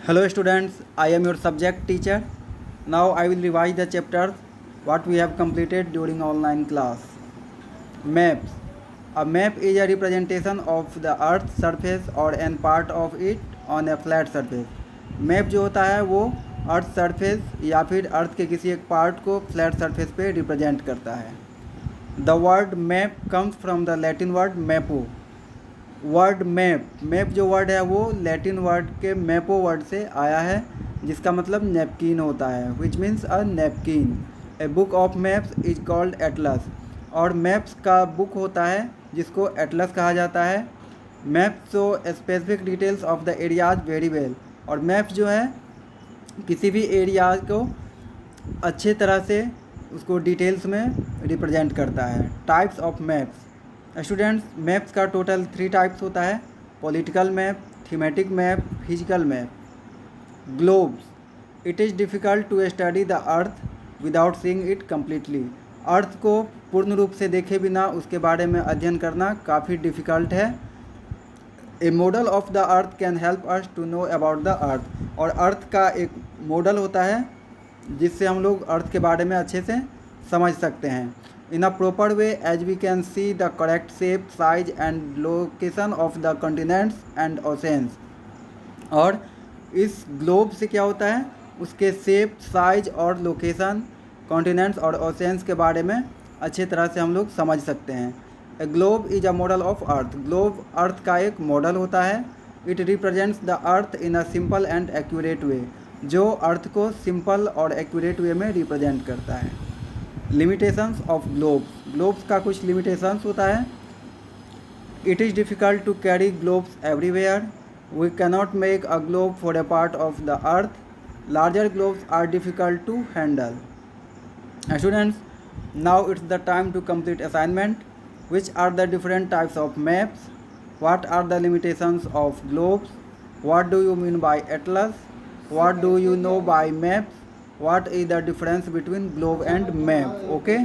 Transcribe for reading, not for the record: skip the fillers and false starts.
Hello students, I am your subject teacher. Now I will revise the chapters what we have completed during online class. Maps. A map is a representation of the earth's surface or an part of it on a flat surface. Map जो होता है वो earth surface या फिर अर्थ के किसी एक part को फ्लैट सरफेस पे रिप्रेजेंट करता है. The word map comes from the Latin word mappa. Word map जो वर्ड है वो लैटिन वर्ड के मैपो वर्ड से आया है जिसका मतलब नैपकिन होता है, which means a napkin. A book of maps is called Atlas. और मैप्स का बुक होता है जिसको एटलस कहा जाता है. Maps show specific details of the areas very well. और मैप्स जो है किसी भी एरिया को अच्छे तरह से उसको डिटेल्स में रिप्रेजेंट करता है. Types of maps. Students, maps का टोटल 3 टाइप्स होता है: political map, thematic map, physical map. Globes. It is difficult to study the earth without seeing it completely. Earth को पूर्ण रूप से देखे बिना उसके बारे में अध्ययन करना काफ़ी डिफ़िकल्ट है. A model of the earth can help us to know about the earth. और अर्थ का एक मॉडल होता है जिससे हम लोग अर्थ के बारे में अच्छे से समझ सकते हैं. In a proper way as we can see the correct shape, size and location of the continents and oceans. और इस ग्लोब से क्या होता है, उसके शेप, साइज और लोकेशन, कॉन्टिनेंट्स और ओशंस के बारे में अच्छे तरह से हम लोग समझ सकते हैं. A globe is a model of earth. Globe earth का एक मॉडल होता है. It represents the earth in a simple and accurate way. जो अर्थ को सिंपल और एक्यूरेट वे में रिप्रेजेंट करता है. Limitations of globes. ग्लोब्स का कुछ लिमिटेशंस होता है. It is difficult to carry globes everywhere. We cannot make a globe for a part of the earth. Larger globes are difficult to handle. Students, now it's the time to complete assignment. Which are the different types of maps? What are the limitations of globes? What do you mean by atlas? What do you know by maps? What is the difference between globe and map? Okay.